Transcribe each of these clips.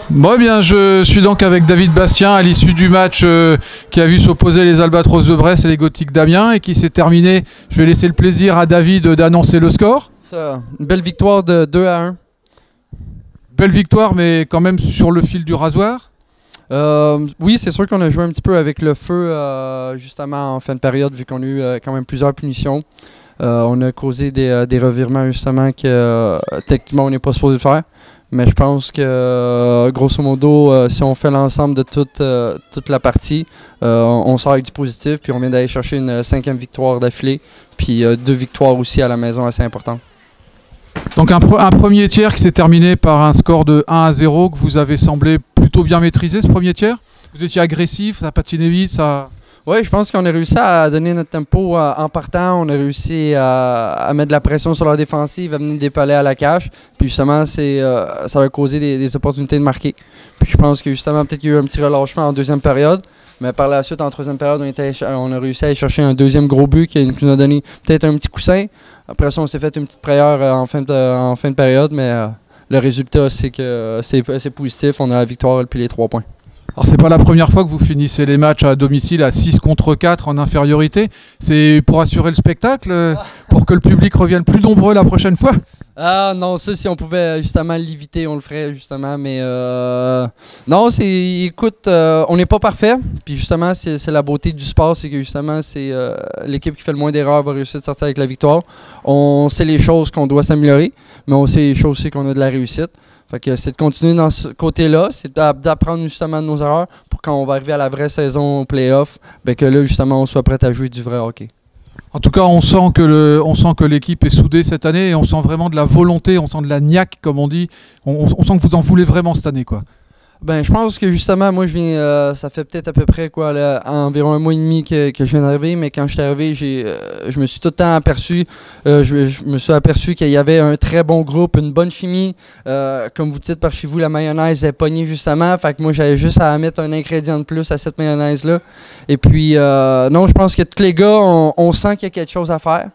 Bon, eh bien, je suis donc avec David Bastien à l'issue du match qui a vu s'opposer les Albatros de Brest et les Gothiques d'Amiens et qui s'est terminé. Je vais laisser le plaisir à David d'annoncer le score. Une belle victoire de 2-1. Belle victoire, mais quand même sur le fil du rasoir. Oui, c'est sûr qu'on a joué un petit peu avec le feu justement en fin de période vu qu'on a eu quand même plusieurs punitions. On a causé des revirements justement que techniquement on n'est pas supposé faire. Mais je pense que grosso modo, si on fait l'ensemble de toute la partie, on sort avec du positif. Puis on vient d'aller chercher une 5e victoire d'affilée. Puis 2 victoires aussi à la maison assez importantes. Donc un premier tiers qui s'est terminé par un score de 1-0 que vous avez semblé plutôt bien maîtriser ce premier tiers. Vous étiez agressif, ça patinait vite, ça... Oui, je pense qu'on a réussi à donner notre tempo en partant. On a réussi à mettre de la pression sur leur défensive, à venir des palais à la cage. Puis justement, ça a causé des opportunités de marquer. Puis je pense que justement, peut-être qu'il y a eu un petit relâchement en deuxième période. Mais par la suite, en troisième période, on a réussi à aller chercher un deuxième gros but qui nous a donné peut-être un petit coussin. Après ça, on s'est fait une petite frayeur en fin de période. Mais le résultat, c'est que c'est positif. On a la victoire et puis les 3 points. Alors c'est pas la première fois que vous finissez les matchs à domicile à 6 contre 4 en infériorité. C'est pour assurer le spectacle, pour que le public revienne plus nombreux la prochaine fois? Ah non, ça si on pouvait justement l'éviter, on le ferait justement, mais non, écoute, on n'est pas parfait, puis justement c'est la beauté du sport, c'est que justement c'est l'équipe qui fait le moins d'erreurs va réussir de sortir avec la victoire. On sait les choses qu'on doit s'améliorer, mais on sait les choses aussi qu'on a de la réussite. Fait que c'est de continuer dans ce côté-là, c'est d'apprendre justement de nos erreurs pour quand on va arriver à la vraie saison play-off, ben que là justement on soit prêt à jouer du vrai hockey. En tout cas, on sent que l'équipe est soudée cette année et on sent vraiment de la volonté, on sent de la niaque comme on dit. On sent que vous en voulez vraiment cette année, quoi. Ben, je pense que justement, moi, ça fait peut-être à peu près environ 1 mois et demi que je viens d'arriver, mais quand je suis arrivé, je me suis tout le temps aperçu, je me suis aperçu qu'il y avait un très bon groupe, une bonne chimie. Comme vous dites par chez vous, la mayonnaise est pognée justement, fait que moi, j'avais juste à mettre un ingrédient de plus à cette mayonnaise-là. Et puis, non, je pense que tous les gars, on sent qu'il y a quelque chose à faire.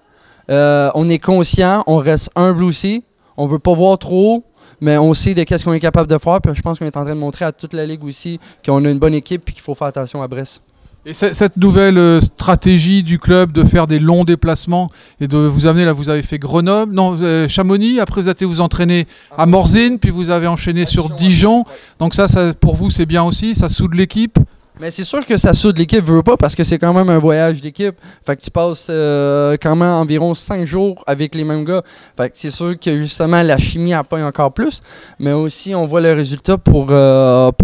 On est conscient, on reste humble aussi, on veut pas voir trop haut. Mais on sait de qu'est-ce qu'on est capable de faire. Puis je pense qu'on est en train de montrer à toute la ligue aussi qu'on a une bonne équipe et qu'il faut faire attention à Brest. Et cette nouvelle stratégie du club de faire des longs déplacements et de vous amener, là vous avez fait Grenoble, non Chamonix, après vous avez vous entraîner à Morzine, puis vous avez enchaîné sur Dijon. Donc ça pour vous c'est bien aussi, ça soude l'équipe. Mais c'est sûr que ça soude l'équipe, veut pas, parce que c'est quand même un voyage d'équipe. Fait que tu passes quand même environ 5 jours avec les mêmes gars. Fait que c'est sûr que justement la chimie appogne encore plus. Mais aussi, on voit le résultat pour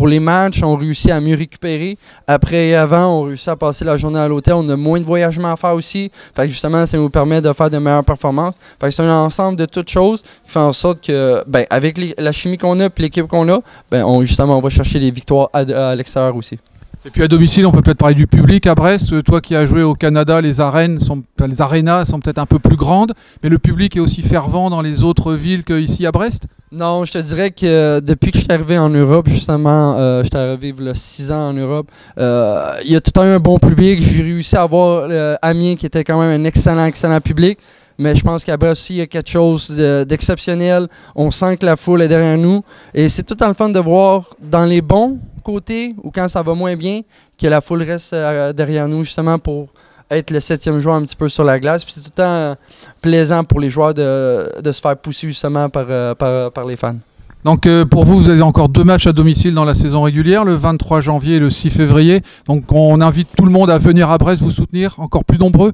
les matchs. On réussit à mieux récupérer. Après et avant, on réussit à passer la journée à l'hôtel. On a moins de voyagements à faire aussi. Fait que justement, ça nous permet de faire de meilleures performances. Fait que c'est un ensemble de toutes choses qui fait en sorte que, ben, avec la chimie qu'on a et l'équipe qu'on a, ben, on va chercher les victoires à l'extérieur aussi. Et puis à domicile, on peut peut-être parler du public à Brest. Toi qui as joué au Canada, les arénas sont peut-être un peu plus grandes, mais le public est aussi fervent dans les autres villes qu'ici à Brest? Non, je te dirais que depuis que je suis arrivé en Europe, justement, je suis arrivé il y a 6 ans en Europe, il y a tout le temps eu un bon public. J'ai réussi à avoir Amiens qui était quand même un excellent public. Mais je pense qu'à Brest aussi, il y a quelque chose d'exceptionnel. On sent que la foule est derrière nous. Et c'est tout le temps le fun de voir dans les bons côtés ou quand ça va moins bien, que la foule reste derrière nous justement pour être le 7e joueur un petit peu sur la glace. Puis c'est tout le temps plaisant pour les joueurs de se faire pousser justement par les fans. Donc pour vous avez encore 2 matchs à domicile dans la saison régulière, le 23 janvier et le 6 février. Donc on invite tout le monde à venir à Brest vous soutenir, encore plus nombreux.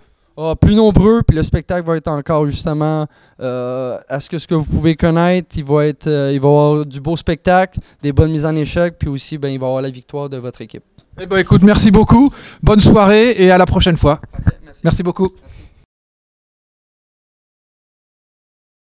Plus nombreux, puis le spectacle va être encore justement à ce que vous pouvez connaître. Il va y avoir du beau spectacle, des bonnes mises en échec, puis aussi ben, il va y avoir la victoire de votre équipe. Eh ben, écoute, merci beaucoup, bonne soirée et à la prochaine fois. Parfait, merci beaucoup. Merci.